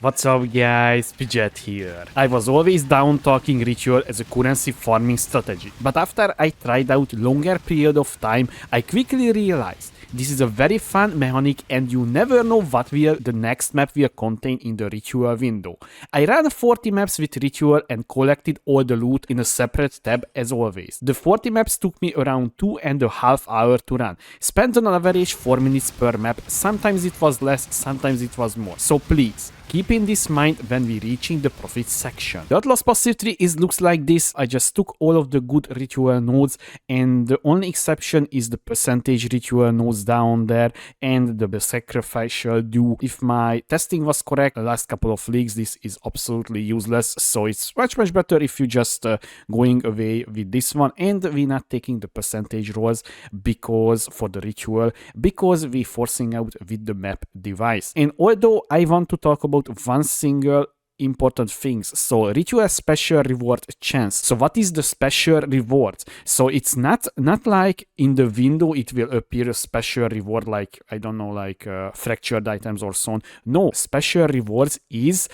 What's up guys, Pidget here. I was always down talking ritual as a currency farming strategy, but after I tried out longer period of time, I quickly realized this is a very fun mechanic and you never know what the next map will contain in the ritual window. I ran 40 maps with ritual and collected all the loot in a separate tab as always. The 40 maps took me around 2.5 hours to run. Spent on average 4 minutes per map, sometimes it was less, sometimes it was more. So please, keep in this mind when we reaching the profit section. The Atlas passive tree looks like this. I just took all of the good ritual nodes and the only exception is the percentage ritual nodes down there and the sacrificial dew. If my testing was correct the last couple of leagues, this is absolutely useless, so it's much better if you just going away with this one and we're not taking the percentage rolls because for the ritual, because we forcing out with the map device. And although I want to talk about one single important things. So ritual special reward chance. So what is the special reward? So it's not like in the window it will appear a special reward like, I don't know, like fractured items or so on. No, special rewards is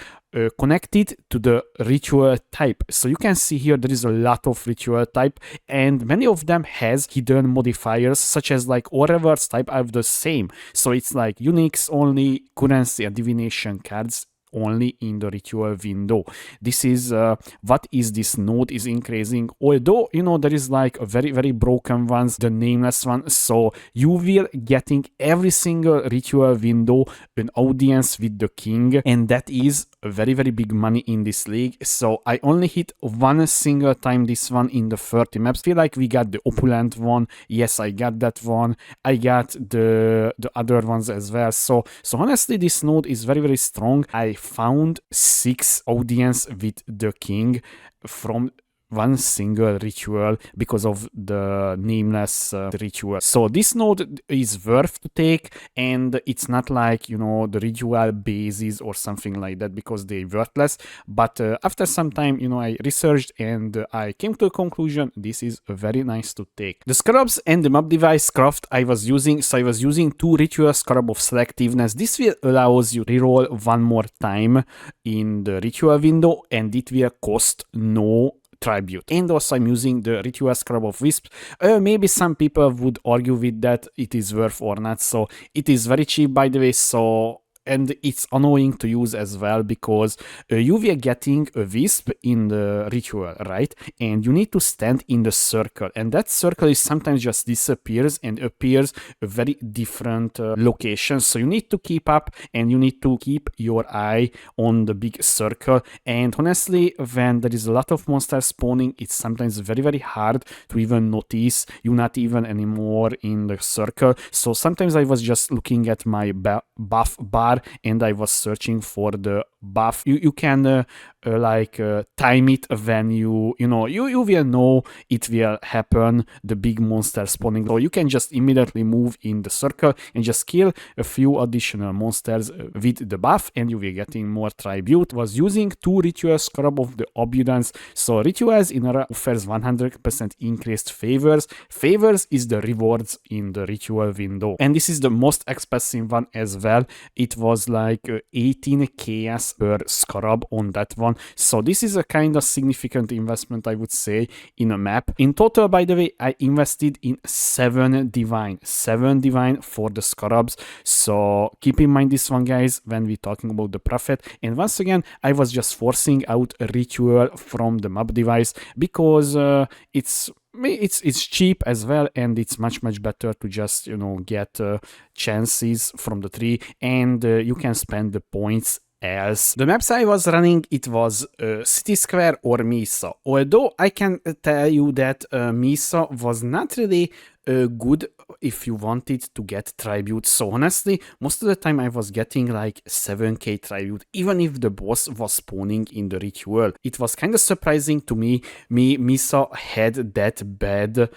connected to the ritual type. So you can see here there is a lot of ritual type and many of them has hidden modifiers such as like all reverse type are the same. So it's like uniques only, currency and divination cards only in the ritual window. This is what is this node is increasing, although you know there is like a very broken ones, the nameless one, so you will getting every single ritual window an audience with the king, and that is a very big money in this league. So I only hit one single time this one in the 30 maps. Feel like we got the opulent one. Yes, I got that one. I got the other ones as well. So honestly this node is very strong. I found 6 audience with the king from one single ritual because of the nameless ritual. So this node is worth to take, and it's not like, you know, the ritual bases or something like that because they're worthless. But after some time, you know, I researched and I came to a conclusion this is very nice to take. The Scarabs and the map device craft I was using, so I was using 2 ritual Scarab of selectiveness. This will allows you reroll one more time in the ritual window and it will cost no tribute. And also I'm using the ritual Scarab of wisp. Maybe some people would argue with that it is worth or not, so it is very cheap by the way, so and it's annoying to use as well because you will getting a wisp in the ritual, right? And you need to stand in the circle, and that circle is sometimes just disappears and appears a very different location. So you need to keep up and you need to keep your eye on the big circle. And honestly, when there is a lot of monsters spawning, it's sometimes very hard to even notice you're not even anymore in the circle. So sometimes I was just looking at my buff bar and I was searching for the buff. You can time it when you will know it will happen, the big monster spawning. So you can just immediately move in the circle and just kill a few additional monsters with the buff and you will getting more tribute. Was using 2 ritual Scarab of the abundance. So rituals in Aura offers 100% increased favors. Favors is the rewards in the ritual window, and this is the most expensive one as well. It was like 18 chaos per Scarab on that one. So this is a kind of significant investment, I would say, in a map. In total, by the way, I invested in 7 divine for the Scarabs. So keep in mind this one, guys, when we're talking about the profit. And once again, I was just forcing out a ritual from the map device because it's cheap as well, and it's much better to just, you know, get chances from the tree, and you can spend the points else. The maps I was running, it was City Square or Mesa. Although I can tell you that Mesa was not really good if you wanted to get tribute. So honestly, most of the time I was getting like 7k tribute, even if the boss was spawning in the ritual. It was kind of surprising to me. Misa had that bad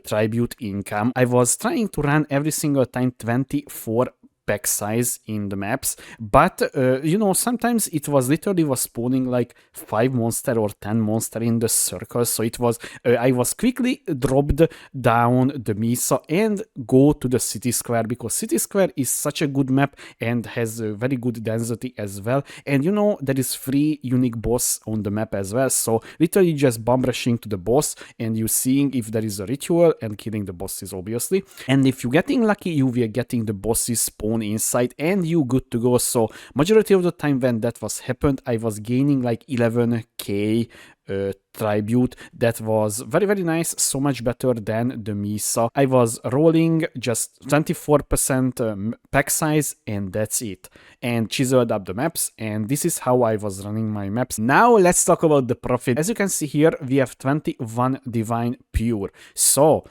tribute income. I was trying to run every single time 24 pack size in the maps, but you know, sometimes it was literally was spawning like 5 monster or 10 monster in the circle, so it was I was quickly dropped down the Mesa and go to the city square, because city square is such a good map and has a very good density as well, and you know, there is 3 unique boss on the map as well, so literally just bomb rushing to the boss and you seeing if there is a ritual and killing the bosses obviously, and if you're getting lucky you will getting the bosses spawn inside and you good to go. So majority of the time when that was happened, I was gaining like 11k tribute. That was very nice, so much better than the Mesa. I was rolling just 24% pack size and that's it, and chiseled up the maps, and this is how I was running my maps. Now let's talk about the profit. As you can see here, we have 21 divine pure, so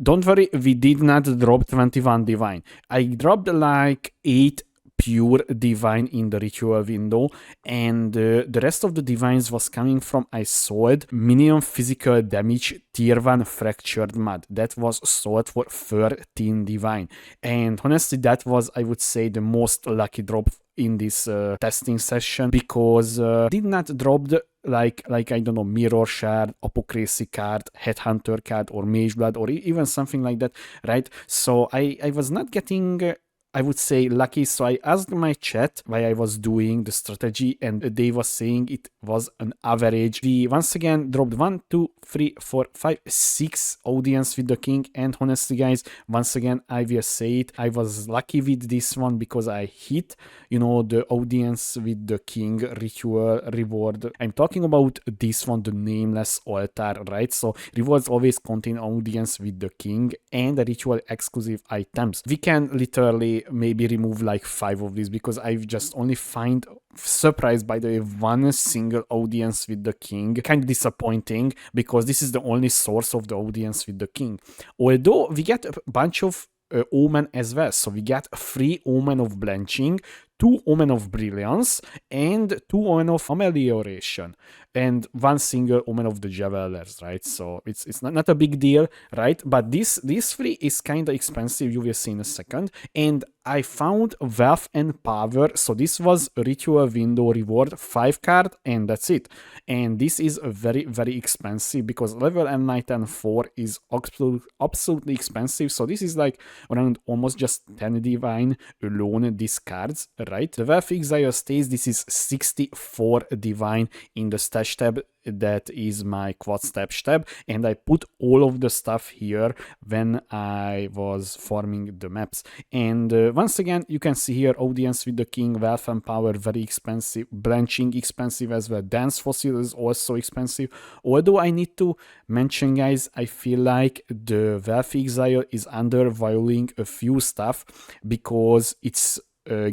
don't worry, we did not drop 21 divine. I dropped like 8 pure divine in the ritual window, and the rest of the divines was coming from I sold minimum physical damage tier 1 fractured mud. That was sold for 13 divine, and honestly that was, I would say, the most lucky drop in this testing session, because did not drop the like I don't know, mirror shard, apocrisy card, headhunter card, or mage blood, or even something like that, right? So I was not getting I would say lucky, so I asked my chat why I was doing the strategy, and they was saying it was an average. We once again dropped 1, 2, 3, 4, 5, 6 audience with the king, and honestly guys, once again I will say it, I was lucky with this one because I hit, you know, the audience with the king ritual reward. I'm talking about this one, the nameless altar, right? So rewards always contain audience with the king and the ritual exclusive items. We can literally maybe remove like 5 of these, because I've just only find, surprised by the one single audience with the king. Kind of disappointing, because this is the only source of the audience with the king. Although we get a bunch of omen as well, so we get 3 omen of blanching, 2 omen of brilliance, and 2 omen of amelioration, and 1 single omen of the javelers, right? So it's not a big deal, right? But these 3 is kind of expensive, you will see in a second. And I found wealth and power, so this was a ritual window reward 5 card, and that's it. And this is a very expensive, because level M9 is absolutely expensive, so this is like around almost just 10 divine alone, these cards, right? The wealth exile stays, this is 64 divine in the stash tab. That is my quad stash tab, and I put all of the stuff here when I was farming the maps. And once again, you can see here audience with the king, wealth and power very expensive, blanching expensive as well, dance fossil is also expensive. Although I need to mention guys, I feel like the wealth exile is undervaluing a few stuff, because it's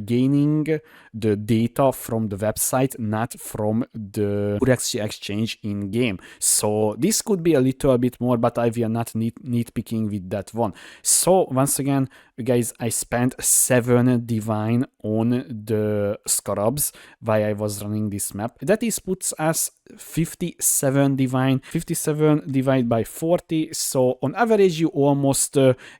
gaining the data from the website, not from the currency exchange in game. So this could be a little bit more, but I will not nitpicking with that one. So once again guys, I spent 7 divine on the Scarabs while I was running this map. That is puts us 57 divine, 57 divided by 40, so on average you almost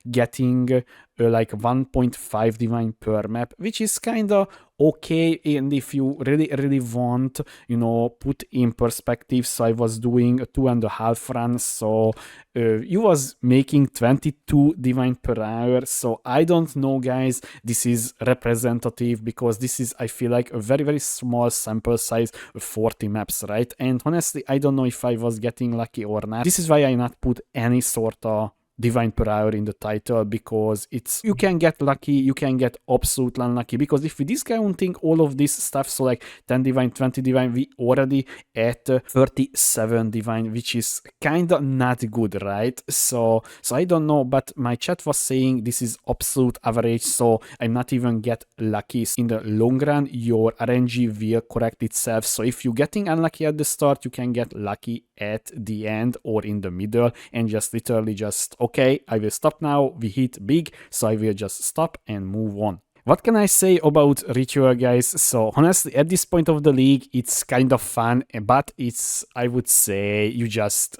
getting like 1.5 divine per map, which is kind of okay. And if you really want, you know, put in perspective, so I was doing a 2.5 runs, so you was making 22 divine per hour. So I don't know guys, this is representative, because this is, I feel like, a very small sample size of 40 maps, right? And honestly I don't know if I was getting lucky or not. This is why I not put any sort of divine per hour in the title, because it's, you can get lucky, you can get absolutely unlucky, because if we discounting all of this stuff, so like 10 divine, 20 divine, we already at 37 divine, which is kind of not good, right? So I don't know, but my chat was saying this is absolute average, so I'm not even get lucky. In the long run your RNG will correct itself, so if you're getting unlucky at the start, you can get lucky at the end or in the middle, and just literally just, okay, I will stop now, we hit big, so I will just stop and move on. What can I say about Ritual guys? So honestly, at this point of the league, it's kind of fun, but it's, I would say, you just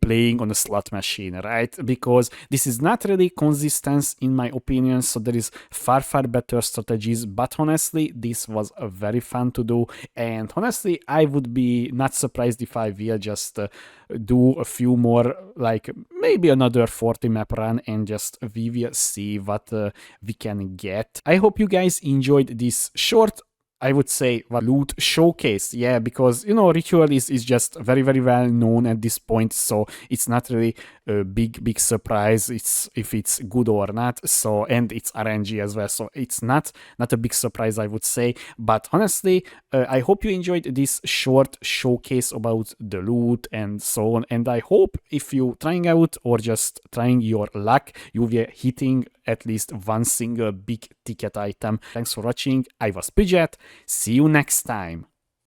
playing on a slot machine, right? Because this is not really consistent in my opinion, so there is far better strategies, but honestly this was very fun to do, and honestly I would be not surprised if I will just do a few more, like maybe another 40 map run, and just we will see what we can get. I hope you guys enjoyed this short, I would say, loot showcase. Yeah, because Ritual is just very well known at this point, so it's not really a big surprise. It's if it's good or not. So, and it's RNG as well, so it's not a big surprise, I would say. But honestly, I hope you enjoyed this short showcase about the loot and so on. And I hope if you trying out or just trying your luck, you will hitting at least one single big ticket item. Thanks for watching. I was Pidget. See you next time.